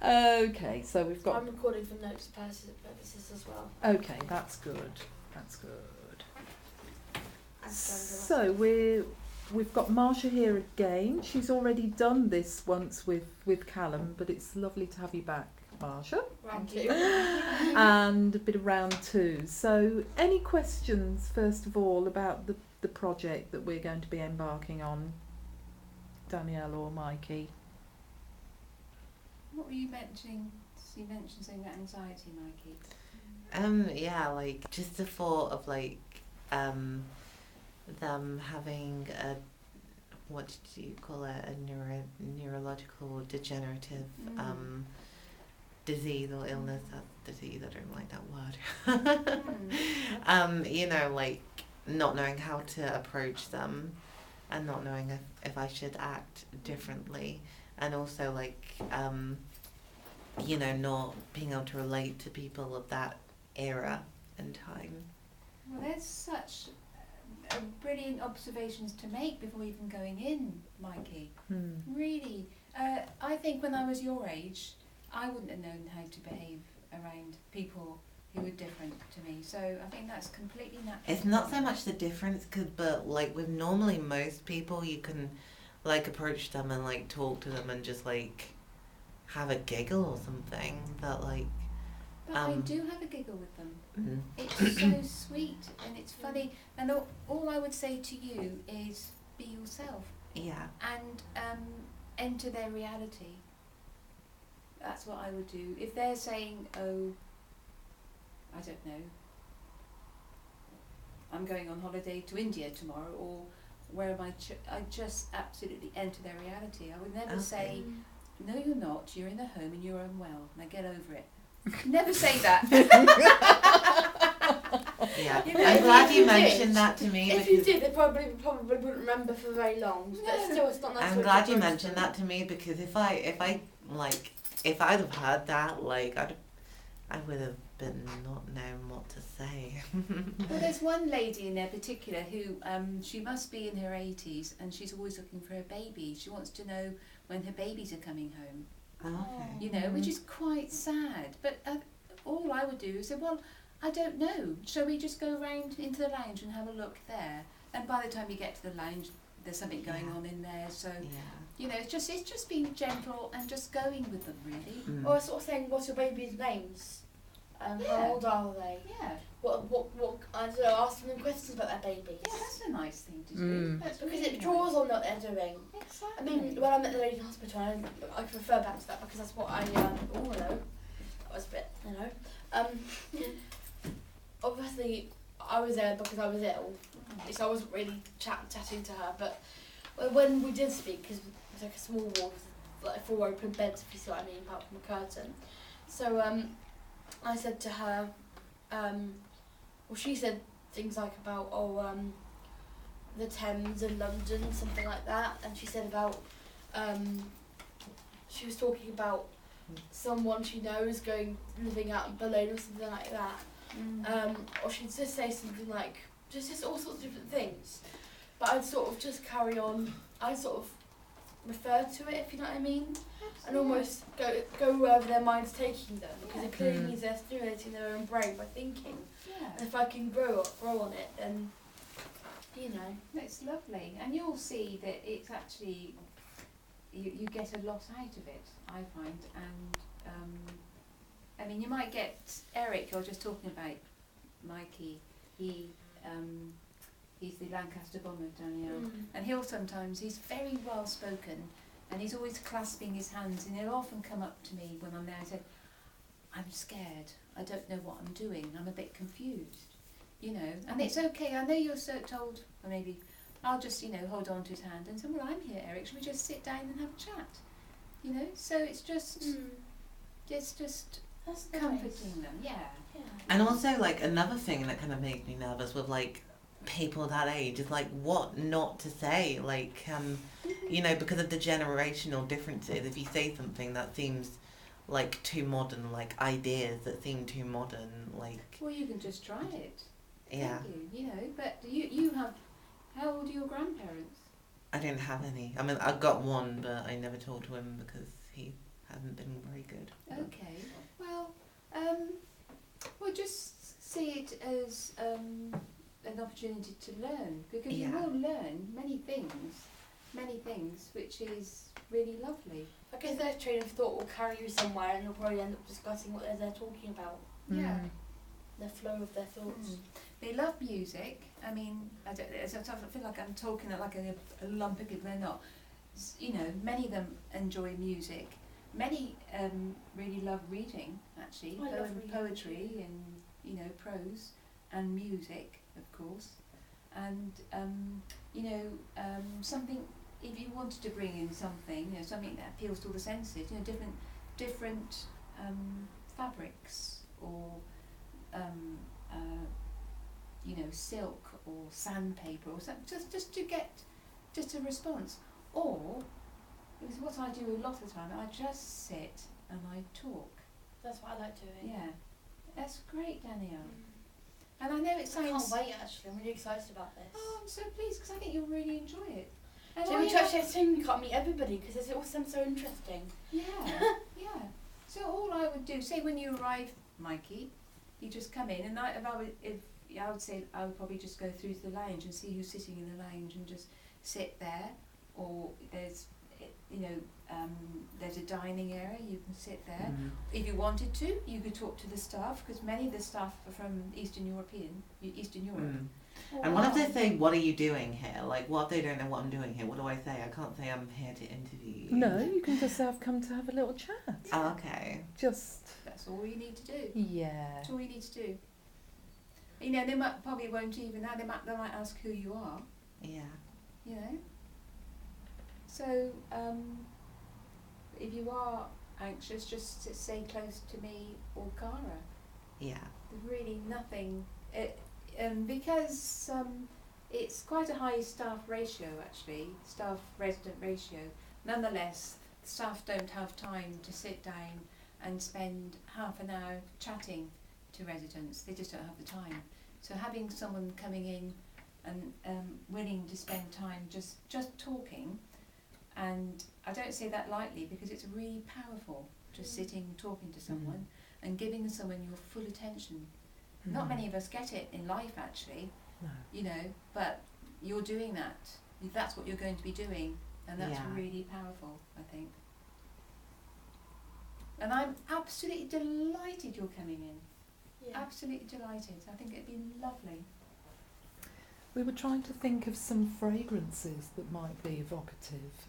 Okay, so we've got... I'm recording for notes purposes as well. Okay, that's good. That's good. And So we've got Marsha here again. She's already done this once with Callum, but it's lovely to have you back, Marsha. Round two. And a bit of round two. So any questions, first of all, about the project that we're going to be embarking on, Danielle or Mikey? What were you mentioning? You mentioned something about anxiety, Mikey. Yeah, like just the thought of like them having a, what do you call it, a neurological degenerative disease or illness. That's disease, I don't like that word. You know, like not knowing how to approach them and not knowing if I should act differently, and also like you know, not being able to relate to people of that era and time. Well, there's such brilliant observations to make before even going in, Mikey. Really. I think when I was your age, I wouldn't have known how to behave around people who were different to me. So I think that's completely natural. It's not so much the difference, but like with normally most people, you can like approach them and like talk to them and just like have a giggle or something. But like, but I do have a giggle with them. It's so sweet and it's funny. And all I would say to you is be yourself. Yeah. And enter their reality. That's what I would do. If they're saying, oh, I don't know, I'm going on holiday to India tomorrow, or where am I? I just absolutely enter their reality. I would never say, no, you're not. You're in a home and you're unwell. Now get over it. Never say that. Yeah, You know, I'm glad you did, mentioned that to me. If you did, they probably wouldn't remember for very long. But still, it's not nice. I'm glad you mentioned that to me, because if I'd have heard that, like I would have been not known what to say. Well, there's one lady in there particular who she must be in her 80s and she's always looking for a baby. She wants to know when her babies are coming home. Okay. You know, which is quite sad. But all I would do is say, well, I don't know. Shall we just go round into the lounge and have a look there? And by the time you get to the lounge, there's something going on in there. So, you know, it's just being gentle and just going with them, really. Or sort of saying, what's your baby's names? How old are they? Yeah. What? I don't know. Asking them questions about their babies. Yeah, that's a nice thing to do. That's Because really it draws on what they're doing. Exactly. I mean, when I'm at the lady hospital, I can refer back to that because that's what I that was a bit, obviously, I was there because I was ill, so I wasn't really chatting to her. But when we did speak, because it was like a small ward with like 4 open beds, if you see what I mean, apart from a curtain. So I said to her, well, she said things like about the Thames in London, something like that, and she said about she was talking about someone she knows living out in Berlin or something like that. Or she'd just say something like just all sorts of different things, but I'd sort of just carry on. I sort of refer to it, if you know what I mean, and almost go wherever their mind's taking them, because it clearly means they're stimulating their own brain by thinking. And if I can grow on it, then you know. It's lovely, and you'll see that it's actually you get a lot out of it, I find, and I mean, you might get Eric. You're just talking about Mikey. He's the Lancaster bomber, Danielle, and he's very well spoken, and he's always clasping his hands, and he'll often come up to me when I'm there and say, I'm scared, I don't know what I'm doing, I'm a bit confused, you know, and it's okay. I know you're so told, or maybe I'll just, hold on to his hand and say, well, I'm here, Eric, shall we just sit down and have a chat, you know, so it's just That's comforting them, yeah. And also, like, another thing that kind of makes me nervous with, like, people that age is, like, what not to say. Like, because of the generational differences, if you say something that seems, like, too modern, like, ideas that seem too modern, like... Well, you can just try it. Yeah. You know, but you have... How old are your grandparents? I didn't have any. I mean, I got one, but I never told him because he hasn't been very good. it as an opportunity to learn, because you Yeah. will learn many things, which is really lovely. I guess their train of thought will carry you somewhere, and you'll probably end up discussing what they're talking about, Yeah. the flow of their thoughts. They love music. I mean, I feel like I'm talking like a lump of people. They're not. You know, many of them enjoy music. Many really love reading, actually, I love reading. poetry and prose and music, of course. And something. If you wanted to bring in something, something that appeals to all the senses, different fabrics or silk or sandpaper or something, just to get just a response. Or, because what I do a lot of the time, I just sit and I talk. That's what I like doing. Yeah, that's great, Danielle. And I know it I sounds. can't wait, actually. I'm really excited about this. Oh, I'm so pleased, because I think you'll really enjoy it. And So we actually assume you can't meet everybody, because it all sounds so interesting. Yeah, yeah. So all I would do, say when you arrive, Mikey, you just come in, and I would say I would probably just go through to the lounge and see who's sitting in the lounge and just sit there. Or there's a dining area, you can sit there. If you wanted to, you could talk to the staff, because many of the staff are from Eastern Europe. And what if they say, "What are you doing here?" Like, what if they don't know what I'm doing here? What do I say? I can't say I'm here to interview you. No, you can just say I've come to have a little chat. Oh, okay. Just. That's all you need to do. Yeah. That's all you need to do. They probably won't even now. They might ask who you are. Yeah. So if you are anxious, just stay close to me or Cara. Yeah. There's really nothing, because it's quite a high staff ratio, actually, staff resident ratio. Nonetheless, staff don't have time to sit down and spend half an hour chatting to residents. They just don't have the time. So having someone coming in and willing to spend time just talking, and I don't say that lightly, because it's really powerful, just sitting talking to someone and giving someone your full attention. Not many of us get it in life, actually. No. But you're doing that. That's what you're going to be doing, and that's Yeah. really powerful, I think. And I'm absolutely delighted you're coming in. Yeah. Absolutely delighted. I think it'd be lovely. We were trying to think of some fragrances that might be evocative.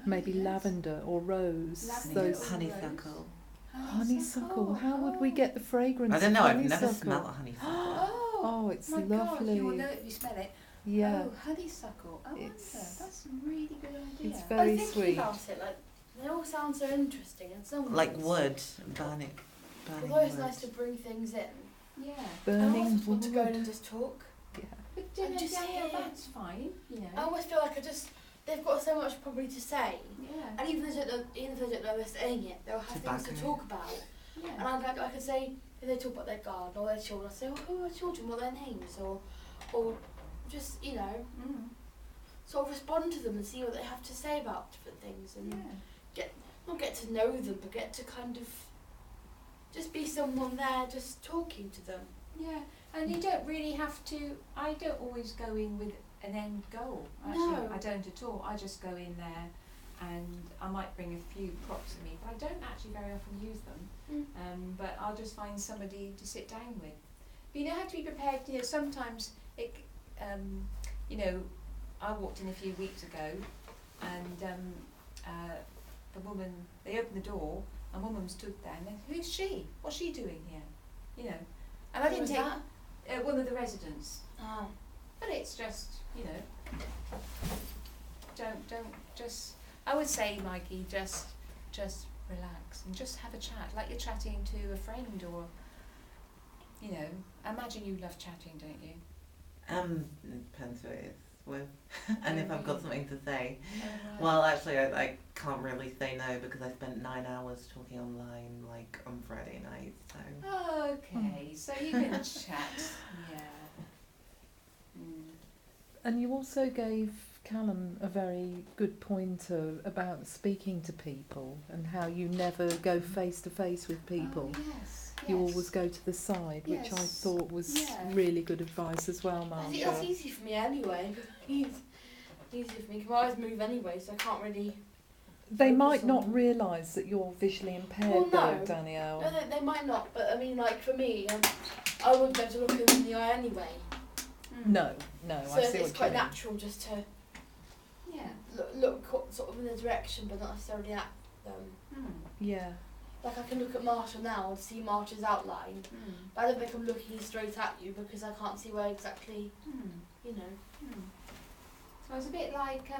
Maybe yes. lavender or rose. Lavender Those or Honeysuckle. honeysuckle. How would we get the fragrance? I don't know. of I've never honeysuckle? smelled honeysuckle. Oh, it's my lovely. God, you will know it if you smell it. Yeah. Oh, honeysuckle. I wonder. It's- That's a really good idea. It's I very was thinking sweet. about it, like, they all sound so interesting, and some Like ones- wood, burning Although it's wood. nice to bring things in, Yeah. I Burning almost want to go in wood. and just talk. Yeah. But I'm just Danielle, here. that's fine. I almost feel like they've got so much probably to say, Yeah. and even if they don't know they're saying it, they'll have things to Tobacco. talk about. And Yeah. I could say, if they talk about their garden or their children, I'll say, oh, who are their children, what are their names, or just, Mm. sort of respond to them and see what they have to say about different things, and Yeah. not get to know them, but get to kind of just be someone there, just talking to them. Yeah. And you don't really have to. I don't always go in with an end goal. Actually, No. I don't at all. I just go in there, and I might bring a few props with me, but I don't actually very often use them. But I'll just find somebody to sit down with. But you have to be prepared. Sometimes it. I walked in a few weeks ago, and the woman. They opened the door, and a woman stood there, and they said, "Who's she? What's she doing here?" And I Who didn't was take that? one of the residents. Oh. But it's just, don't just. I would say, Mikey, just relax and just have a chat, like you're chatting to a friend, or, I imagine you love chatting, don't you? It depends who it is with, and if I've got something to say. Oh, right. Well, actually, I can't really say no, because I spent 9 hours talking online, like on Friday night. So Okay, so you can chat. Yeah. Mm. And you also gave Callum a very good pointer about speaking to people and how you never go face to face with people. Oh, yes. you Yes. always go to the side, which I Yes. thought was Yeah. really good advice as well, I think that's Marsha. easy for me anyway. It's easy for me because my eyes move anyway, so I can't really. They focus might not on- realise that you're visually impaired, Well, though, no. Danielle. No, they might not, but I mean, like for me, I wouldn't be able to look them in the eye anyway. No, So I see it's what you quite mean. natural just to Yeah. look sort of in a direction, but not necessarily at them. Yeah. Like I can look at Marsha now and see Marsha's outline, but I don't think I'm looking straight at you because I can't see where exactly, you know. So it's a bit like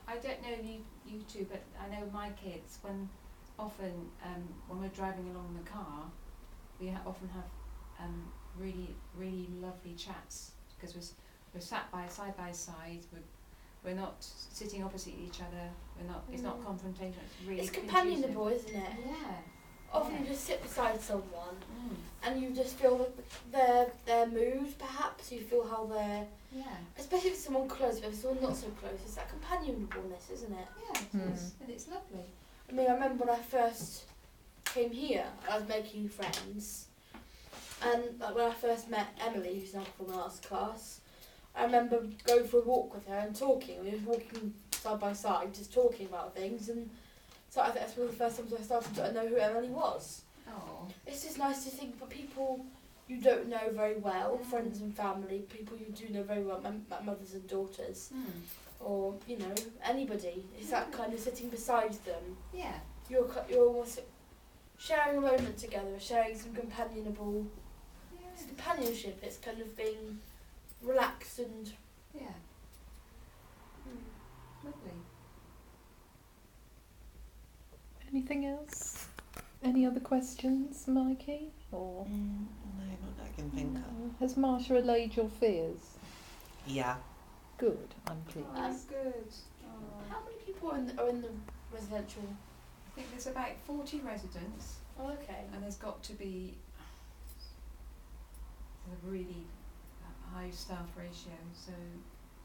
I don't know you two, but I know my kids when often when we're driving along in the car, we often have really lovely chats because we're sat side by side. We're not sitting opposite each other. We're not. It's not confrontation. It's really. It's conducive. companionable, isn't it? Yeah. Often Yeah. you just sit beside someone and you just feel their mood. Perhaps you feel how they're, Yeah. especially if it's someone close, but if it's someone not so close, it's that companionableness, isn't it? Yeah. It is, and it's lovely. I mean, I remember when I first came here, I was making friends, and like when I first met Emily, who's now from my arts class, I remember going for a walk with her and talking. We were walking side by side, just talking about things, and so I think that's one of the first times I started to know who Emily was. Oh. It's just nice to think for people you don't know very well, friends and family, people you do know very well, my mothers and daughters, or you know anybody. It's that kind of sitting beside them. Yeah. You're almost sharing a moment together, sharing some companionable. It's Yeah. companionship. It's kind of being relaxed and. Yeah. Lovely. Anything else? Any other questions, Mikey? Or No, not that I can think of. No. Has Marsha allayed your fears? Yeah. Good, I'm pleased. Oh, that's good. Oh. How many people are in the residential? I think there's about 40 residents, Oh, okay. and there's got to be a really high staff ratio. So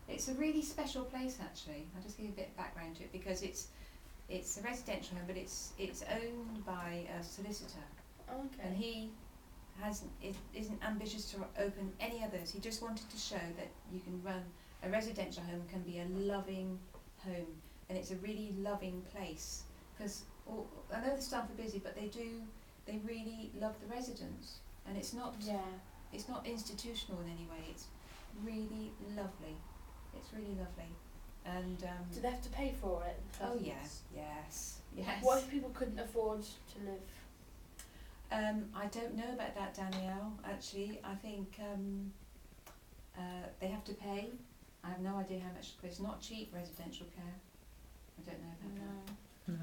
it's a really special place, actually. I'll just give you a bit of background to it because it's a residential home, but it's owned by a solicitor, Oh, okay. and he isn't ambitious to open any others. He just wanted to show that you can run a residential home can be a loving home, and it's a really loving place because I know the staff are busy, but they really love the residents, and it's not institutional in any way. It's really lovely. It's really lovely, and Do they have to pay for it? oh yes. What if people couldn't afford to live? I don't know about that, Danielle. Actually, I think they have to pay. I have no idea how much. It's not cheap residential care. I don't know about that.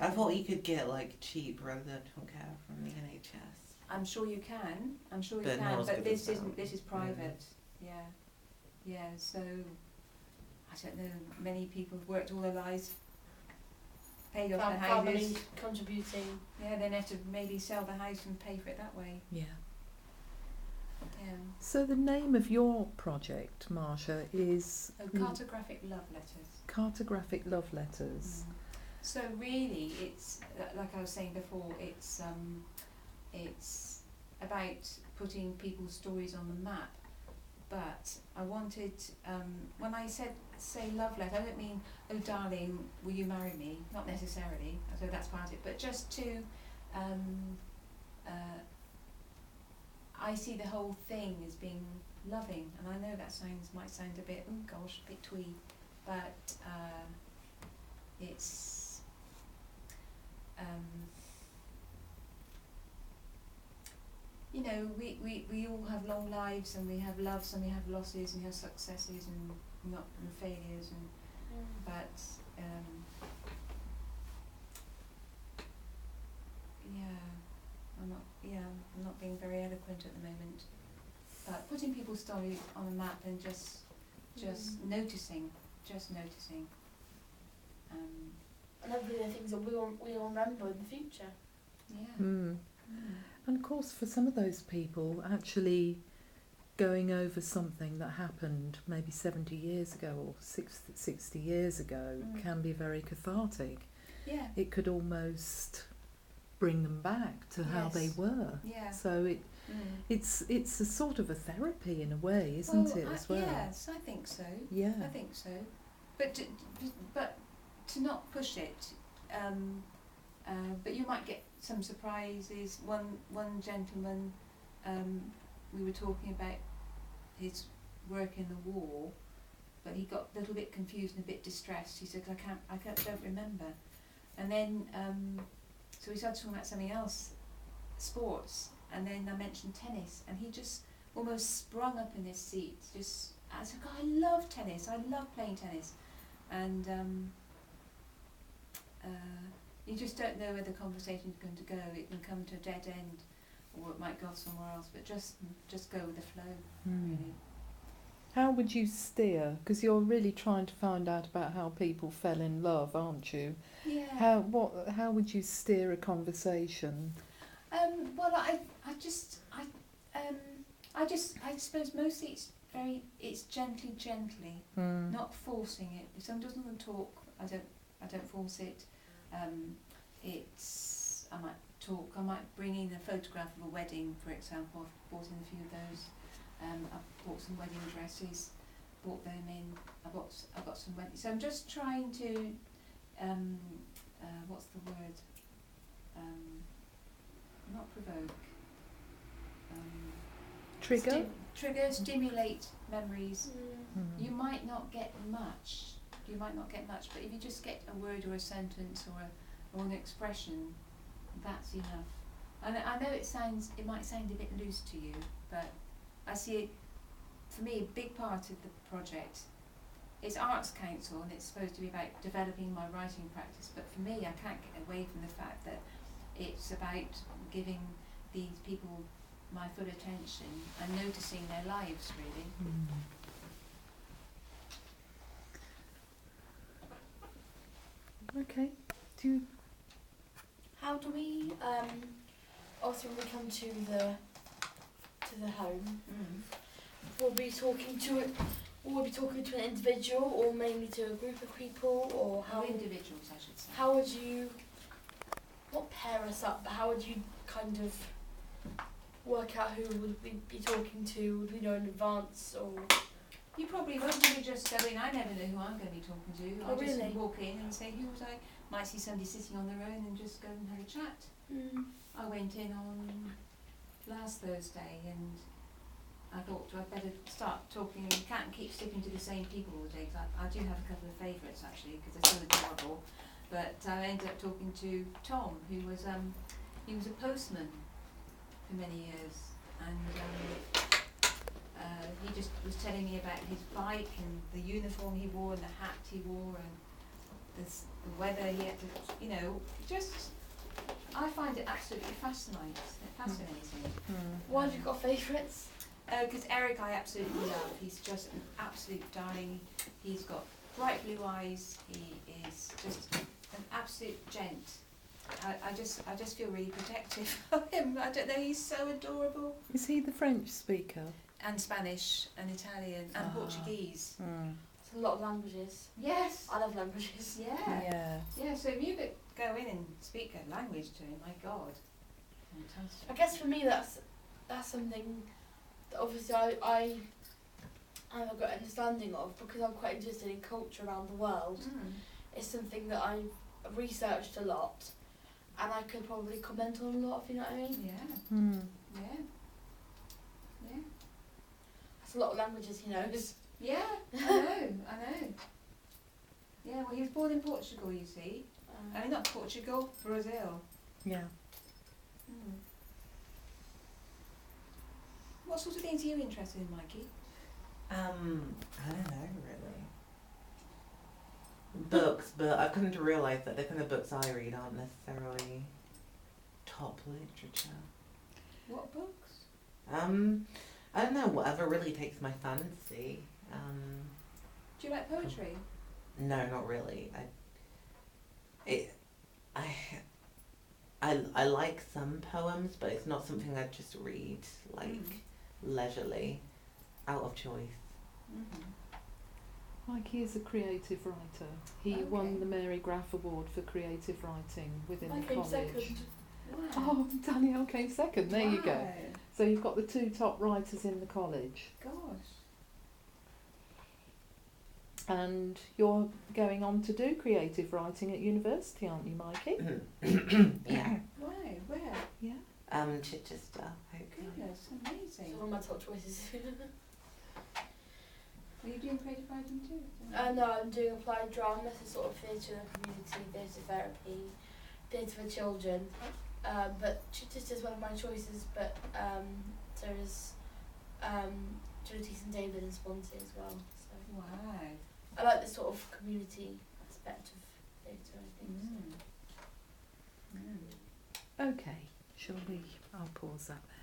No. I thought you could get like cheap residential care from the NHS. I'm sure you can. I'm sure you But not can. as But good this as isn't. that. This is private. Yeah. So I don't know. Many people have worked all their lives, paid off their Family houses. contributing. Yeah, then have to maybe sell the house and pay for it that way. Yeah. Yeah. So the name of your project, Marsha, is Oh, cartographic love letters. Cartographic Love Letters. So really, it's like I was saying before. It's about putting people's stories on the map. But I wanted when I say love letter, I don't mean oh darling, will you marry me? Not necessarily. So that's part of it. But just to I see the whole thing as being loving, and I know that might sound a bit oh gosh, a bit twee, but it's you know, we all have long lives, and we have loves and we have losses and we have successes and failures, and but I'm not being very eloquent at the moment, but putting people's stories on a map and just noticing. And hopefully they're things that we'll remember in the future. Yeah. And of course, for some of those people, actually going over something that happened maybe 70 years ago or 60 years ago can be very cathartic. Yeah. It could almost bring them back to how they Yes. were. Yeah. So it's a sort of a therapy in a way, isn't it, as well? Yes, I think so. Yeah. I think so. But to not push it, but you might get some surprises. One gentleman, we were talking about his work in the war, but he got a little bit confused and a bit distressed. He said, I don't remember. And then, so we started talking about something else, sports, and then I mentioned tennis, and he just almost sprung up in his seat. I said, I love tennis, I love playing tennis. And you just don't know where the conversation's going to go. It can come to a dead end, or it might go somewhere else, but just go with the flow, really. How would you steer? Because you're really trying to find out about how people fell in love, aren't you? Yeah. How would you steer a conversation? Well, I suppose mostly it's gently, not forcing it. If someone doesn't want to talk, I don't force it. I might bring in a photograph of a wedding, for example. I've bought in a few of those. I've bought some wedding dresses, bought them in. I've got some wedding. So I'm just trying to, what's the word? Not provoke. Trigger? Stimulate memories. Mm. You might not get much, but if you just get a word or a sentence or an expression, that's enough. And I know it might sound a bit loose to you, but I see it, for me, a big part of the project is Arts Council, and it's supposed to be about developing my writing practice, but for me, I can't get away from the fact that it's about giving these people my full attention and noticing their lives, really. Okay. How do we also when we come to the home, we'll be talking to an individual or mainly to a group of people, or how Individuals, I should say. how would you not pair us up, but how would you kind of work out who would we be talking to? Would we know in advance, or You probably won't. You just go in. I never know who I'm going to be talking to. Oh, I just really? walk in and say, who was I? Might see somebody sitting on their own and just go and have a chat. I went in on last Thursday and I thought I'd better start talking. You can't keep sticking to the same people all day, because I do have a couple of favourites actually, because they're so adorable. But I ended up talking to Tom, who was he was a postman for many years, and he just was telling me about his bike and the uniform he wore and the hat he wore and the weather he had to, just, I find it absolutely fascinating. why have you got favourites? Because Eric I absolutely love. He's just an absolute darling. He's got bright blue eyes. He is just an absolute gent. I just feel really protective of him. I don't know, he's so adorable. Is he the French speaker? And Spanish and Italian and Portuguese. It's a lot of languages. Yes. I love languages. Yeah. Yeah, so if you could go in and speak a language to him, my God. Fantastic. I guess for me that's something that obviously I have a good understanding of, because I'm quite interested in culture around the world. It's something that I've researched a lot and I could probably comment on a lot, if you know what I mean. Yeah. Yeah. That's a lot of languages he knows. Yeah, I know. Yeah, well, he was born in Portugal, you see. I mean, not Portugal, Brazil. Yeah. What sort of things are you interested in, Mikey? I don't know really. Books, but I've come to realise that the kind of books I read aren't necessarily top literature. What books? I don't know, whatever really takes my fancy. Do you like poetry? No, not really. I like some poems, but it's not something I just read leisurely, out of choice. Mikey is a creative writer. He won the Mary Graff Award for creative writing within the college. Second. Oh, Danielle came second. There you go. Wow. So you've got the 2 top writers in the college. Gosh. And you're going on to do creative writing at university, aren't you, Mikey? Yeah. Wow, where? Yeah. Chichester, hopefully. Goodness, So amazing. one of my top choices. Are you doing creative writing too? No, I'm doing applied drama, so sort of theatre and community, theatre therapy, theatre for children. But Chichester is one of my choices, but so is Trinity St David and Swansea as well. So Wow. I like the sort of community aspect of theatre, I think. Mm. Mm. Okay. Shall we? I'll pause that there.